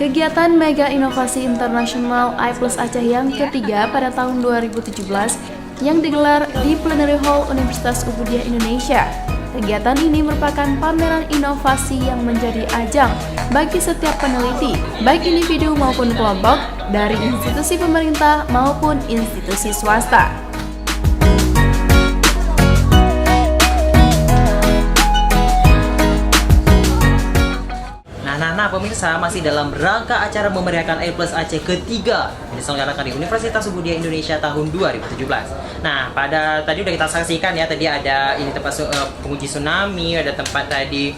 Kegiatan Mega Inovasi Internasional I+ Aceh yang ketiga pada tahun 2017 yang digelar di Plenary Hall Universitas Ubudiyah Indonesia. Kegiatan ini merupakan pameran inovasi yang menjadi ajang bagi setiap peneliti, baik individu maupun kelompok, dari institusi pemerintah maupun institusi swasta. Nah, pemirsa, masih dalam rangka acara memeriahkan I+ Aceh ketiga yang diselenggarakan di Universitas Ubudiyah Indonesia tahun 2017. Nah, tadi udah kita saksikan ya, tadi ada ini tempat penguji tsunami, ada tempat tadi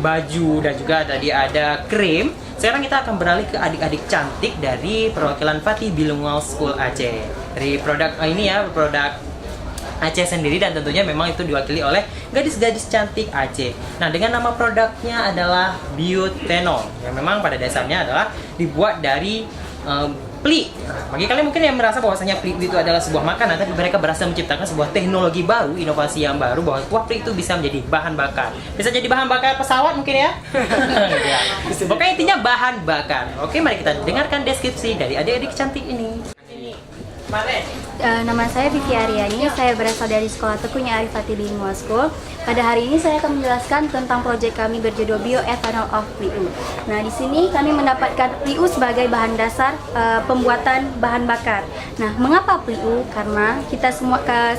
baju, dan juga tadi ada krim. Sekarang kita akan beralih ke adik-adik cantik dari perwakilan Fatih Bilingual School Aceh. Dari produk ini ya, produk Aceh sendiri, dan tentunya memang itu diwakili oleh gadis-gadis cantik Aceh. Nah, dengan nama produknya adalah Biotenol, yang memang pada dasarnya adalah dibuat dari pli. Bagi kalian mungkin yang merasa bahwasanya pli itu adalah sebuah makanan, tapi mereka berhasil menciptakan sebuah teknologi baru, inovasi yang baru, bahwa buah pli itu bisa menjadi bahan bakar. Bisa jadi bahan bakar pesawat mungkin ya? Pokoknya intinya bahan bakar. Oke, mari kita dengarkan deskripsi dari adik-adik cantik ini. Nama saya Vivi Aryani, saya berasal dari Sekolah Tekunya Arif Fatih Bilingual School. Pada hari ini saya akan menjelaskan tentang proyek kami berjudul Bioethanol of PLIU. Nah, di sini kami mendapatkan PLIU sebagai bahan dasar pembuatan bahan bakar. Nah, mengapa PLIU? Karena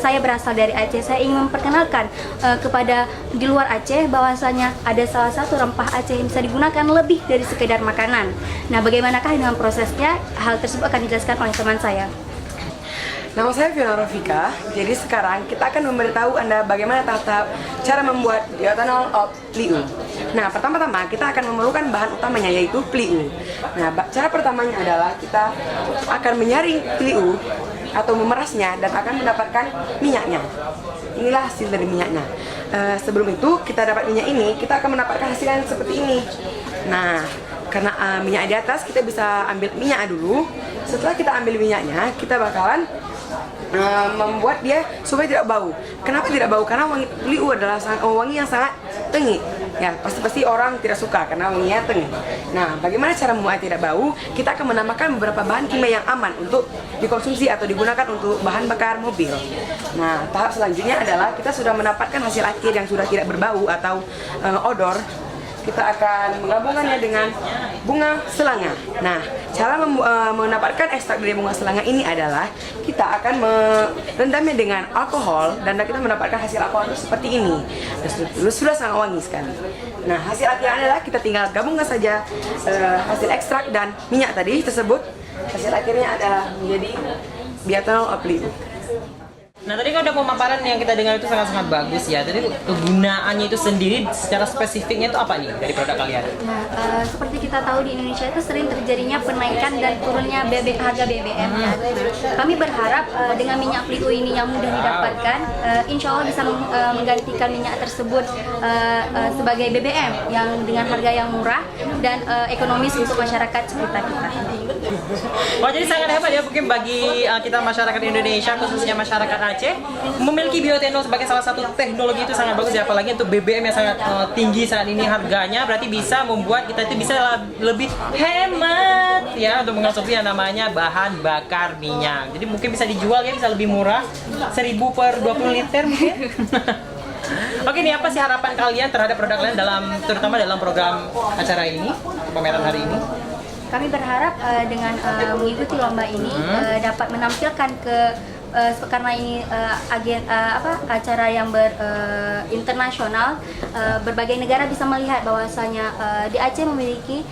saya berasal dari Aceh. Saya ingin memperkenalkan kepada di luar Aceh bahwasanya ada salah satu rempah Aceh yang bisa digunakan lebih dari sekedar makanan. Nah, bagaimanakah dengan prosesnya? Hal tersebut akan dijelaskan oleh teman saya. Nama saya Fiona Rofika. Jadi sekarang kita akan memberitahu Anda bagaimana tahap cara membuat bioethanol of PLIU. Nah, pertama-tama kita akan memerlukan bahan utamanya, yaitu PLIU. Nah, cara pertamanya adalah kita akan menyaring PLIU atau memerasnya dan akan mendapatkan minyaknya. Inilah hasil dari minyaknya. Sebelum itu kita dapat minyak ini, kita akan mendapatkan hasil yang seperti ini. Nah, karena minyak di atas, kita bisa ambil minyak dulu. Setelah kita ambil minyaknya, kita bakalan membuat dia supaya tidak bau. Kenapa tidak bau? Karena wangi PLIU adalah wangi yang sangat tengi. Ya, pasti orang tidak suka karena wanginya tengi. Nah, bagaimana cara membuat tidak bau? Kita akan menambahkan beberapa bahan kimia yang aman untuk dikonsumsi atau digunakan untuk bahan bakar mobil. Nah, tahap selanjutnya adalah kita sudah mendapatkan hasil akhir yang sudah tidak berbau atau odor. Kita akan menggabungkannya dengan bunga selanga. Nah, cara mendapatkan ekstrak dari bunga selanga ini adalah kita akan merendamnya dengan alkohol dan kita mendapatkan hasil alkohol itu seperti ini. Sudah sangat wangi sekali. Nah, hasil akhirnya adalah kita tinggal gabungkan saja hasil ekstrak dan minyak tadi tersebut. Hasil akhirnya adalah menjadi bioethanol of PLIU. Nah, tadi kan udah pemaparan yang kita dengar itu sangat-sangat bagus ya. Tadi kegunaannya itu sendiri secara spesifiknya itu apa nih dari produk kalian? Nah, seperti kita tahu di Indonesia itu sering terjadinya penaikan dan turunnya harga BBM. Nah, kami berharap dengan minyak PLIU ini yang mudah didapatkan, insya Allah bisa menggantikan minyak tersebut sebagai BBM yang dengan harga yang murah dan ekonomis untuk masyarakat sekitar kita. Oh, jadi sangat hebat ya mungkin bagi kita masyarakat Indonesia, khususnya masyarakat Aceh, memiliki bioethanol sebagai salah satu teknologi itu sangat bagus ya, apalagi untuk BBM yang sangat tinggi saat ini harganya, berarti bisa membuat kita itu bisa lebih hemat ya untuk mengonsumsi yang namanya bahan bakar minyak. Jadi mungkin bisa dijual ya, bisa lebih murah, 1.000 per 20 liter mungkin. Oke, nih apa sih harapan kalian terhadap produk kalian terutama dalam program acara ini, pameran hari ini? Kami berharap dengan mengikuti lomba ini dapat menampilkan karena ini acara yang internasional, berbagai negara bisa melihat bahwasanya di Aceh memiliki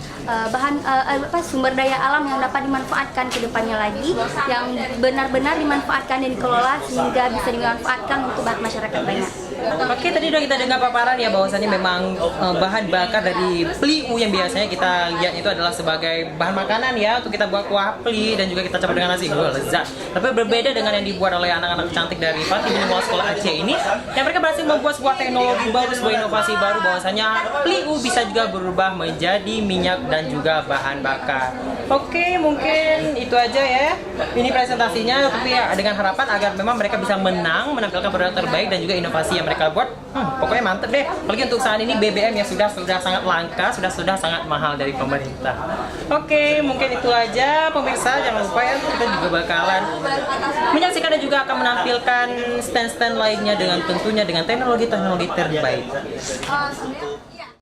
sumber daya alam yang dapat dimanfaatkan ke depannya lagi, yang benar-benar dimanfaatkan dan dikelola sehingga bisa dimanfaatkan untuk masyarakat banyak. Oke, tadi udah kita dengar paparan ya bahwasannya memang bahan bakar dari PLIU yang biasanya kita lihat itu adalah sebagai bahan makanan ya, untuk kita buat kuah pli dan juga kita campur dengan nasi, lezat. Tapi berbeda dengan yang dibuat oleh anak-anak cantik dari Fatih Bilingual School Aceh ini, yang mereka berhasil membuat sebuah teknologi baru, sebuah inovasi baru, bahwasanya PLIU bisa juga berubah menjadi minyak dan juga bahan bakar. Oke, mungkin itu aja ya. Ini presentasinya, tapi ya dengan harapan agar memang mereka bisa menampilkan produk terbaik dan juga inovasi yang mereka buat, pokoknya mantep deh. Apalagi untuk saat ini BBM yang sudah sangat langka, sudah sangat mahal dari pemerintah. Oke, mungkin itu aja pemirsa. Jangan lupa ya, kita juga bakalan menyaksikan dan juga akan menampilkan stand-stand lainnya dengan tentunya dengan teknologi terbaik.